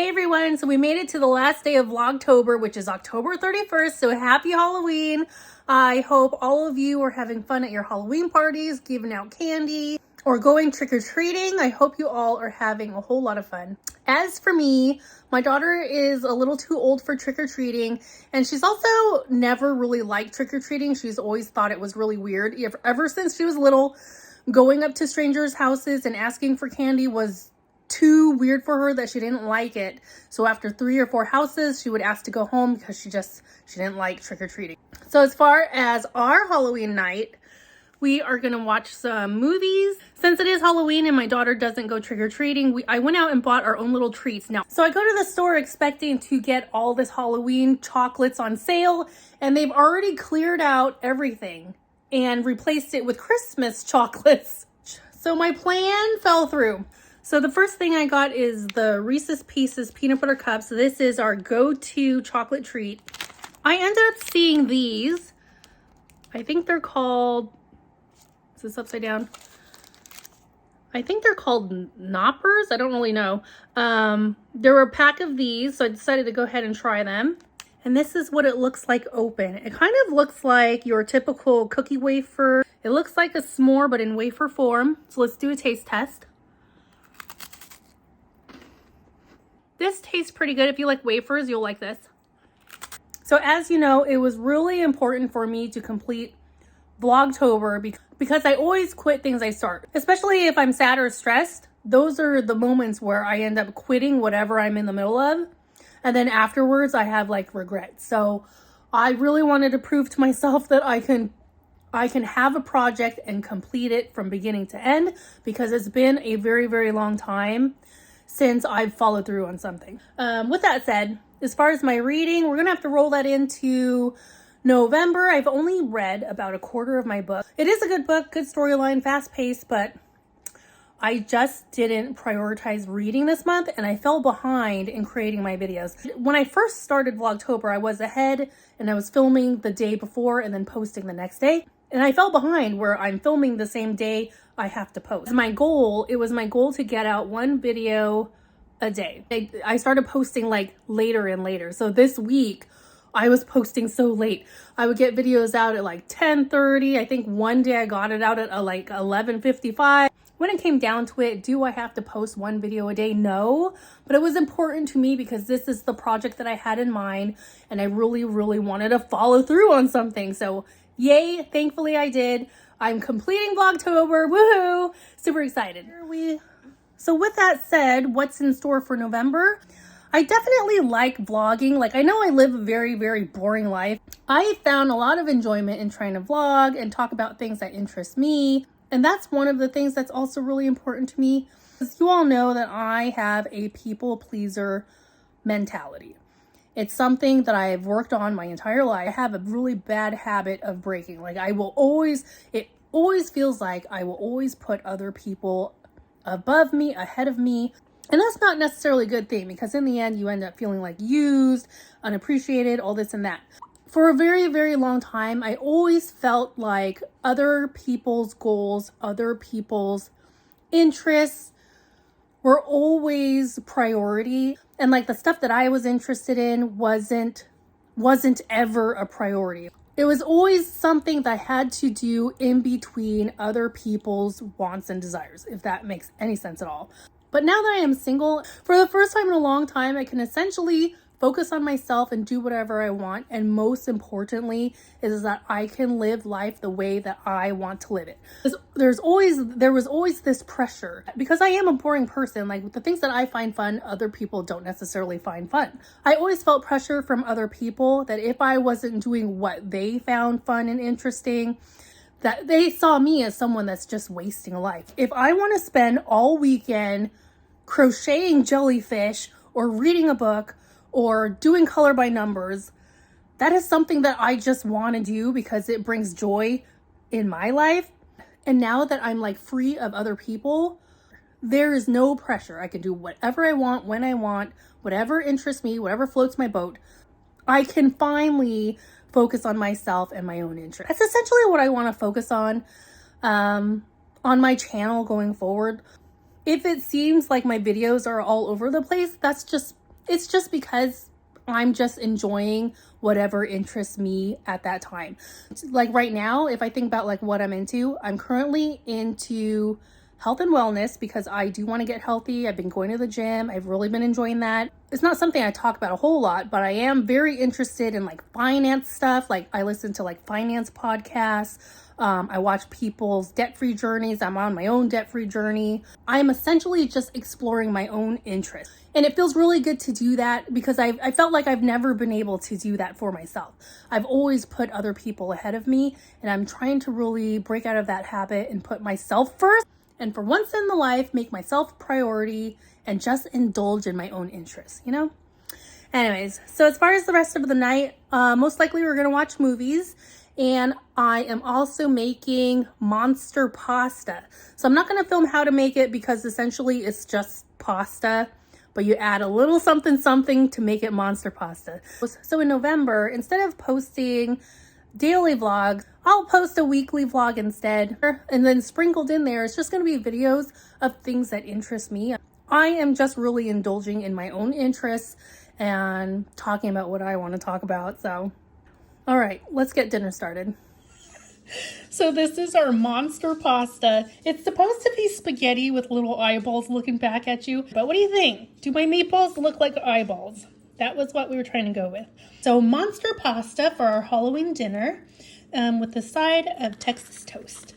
Hey everyone, so we made it to the last day of vlogtober, which is October 31st, so happy Halloween. I hope all of you are having fun at your Halloween parties, giving out candy, or going trick-or-treating. I hope you all are having a whole lot of fun. As for me, my daughter is a little too old for trick-or-treating, and she's also never really liked trick-or-treating. She's always thought it was really weird. Ever since she was little, going up to strangers' houses and asking for candy was too weird for her, that she didn't like it. So after 3 or 4 houses, she would ask to go home because she didn't like trick-or-treating. So as far as our Halloween night, we are gonna watch some movies. Since it is Halloween and my daughter doesn't go trick-or-treating, I went out and bought our own little treats. Now, so I go to the store expecting to get all this Halloween chocolates on sale, and they've already cleared out everything and replaced it with Christmas chocolates. So my plan fell through. So the first thing I got is the Reese's Pieces peanut butter cups. This is our go-to chocolate treat. I ended up seeing these. I think they're called, is this upside down? I think they're called Knoppers. I don't really know. There were a pack of these, so I decided to go ahead and try them. And this is what it looks like open. It kind of looks like your typical cookie wafer. It looks like a s'more, but in wafer form. So let's do a taste test. This tastes pretty good. If you like wafers, you'll like this. So as you know, it was really important for me to complete vlogtober because I always quit things I start. Especially if I'm sad or stressed, those are the moments where I end up quitting whatever I'm in the middle of. And then afterwards, I have like regrets. So I really wanted to prove to myself that I can have a project and complete it from beginning to end, because it's been a very, very long time since I've followed through on something. With that said, as far as my reading, we're gonna have to roll that into November. I've only read about a quarter of my book. It is a good book, good storyline, fast paced, but I just didn't prioritize reading this month, and I fell behind in creating my videos. When I first started vlogtober, I was ahead and I was filming the day before and then posting the next day. And I fell behind where I'm filming the same day I have to post. It was my goal to get out 1 video a day. I started posting like later and later. So this week I was posting so late. I would get videos out at like 10:30. I think one day I got it out at like 11:55. When it came down to it, do I have to post 1 video a day? No, but it was important to me because this is the project that I had in mind, and I really, really wanted to follow through on something. So yay, thankfully I did. I'm completing vlogtober, woohoo! Super excited. So with that said, what's in store for November? I definitely like vlogging. Like, I know I live a very, very boring life. I found a lot of enjoyment in trying to vlog and talk about things that interest me. And that's one of the things that's also really important to me. As you all know, that I have a people pleaser mentality. It's something that I've worked on my entire life. I have a really bad habit of breaking. Like, it always feels like I will always put other people above me, ahead of me. And that's not necessarily a good thing, because in the end, you end up feeling like used, unappreciated, all this and that. For a very, very long time, I always felt like other people's goals, other people's interests were always priority. And like the stuff that I was interested in wasn't ever a priority. It was always something that I had to do in between other people's wants and desires, if that makes any sense at all. But now that I am single, for the first time in a long time, I can essentially focus on myself and do whatever I want. And most importantly is that I can live life the way that I want to live it. There was always this pressure, because I am a boring person. Like, the things that I find fun, other people don't necessarily find fun. I always felt pressure from other people that if I wasn't doing what they found fun and interesting, that they saw me as someone that's just wasting a life. If I want to spend all weekend crocheting jellyfish or reading a book or doing color by numbers, that is something that I just want to do because it brings joy in my life. And now that I'm like free of other people, there is no pressure. I can do whatever I want, when I want, whatever interests me, whatever floats my boat. I can finally focus on myself and my own interests. That's essentially what I want to focus on my channel going forward. If it seems like my videos are all over the place, that's just It's just because I'm just enjoying whatever interests me at that time. Like right now, if I think about like what I'm into, I'm currently into health and wellness because I do want to get healthy. I've been going to the gym. I've really been enjoying that. It's not something I talk about a whole lot, but I am very interested in like finance stuff. Like I listen to like finance podcasts. I watch people's debt-free journeys. I'm on my own debt-free journey. I'm essentially just exploring my own interests. And it feels really good to do that because I felt like I've never been able to do that for myself. I've always put other people ahead of me, and I'm trying to really break out of that habit and put myself first. And for once in my life, make myself a priority and just indulge in my own interests, you know? Anyways, so as far as the rest of the night, most likely we're gonna watch movies. And I am also making monster pasta. So I'm not gonna film how to make it because essentially it's just pasta, but you add a little something something to make it monster pasta. So in November, instead of posting daily vlogs, I'll post a weekly vlog instead. And then sprinkled in there, it's just gonna be videos of things that interest me. I am just really indulging in my own interests and talking about what I want to talk about. So, all right, let's get dinner started. So this is our monster pasta. It's supposed to be spaghetti with little eyeballs looking back at you. But what do you think? Do my meatballs look like eyeballs? That was what we were trying to go with. So monster pasta for our Halloween dinner with the side of Texas toast.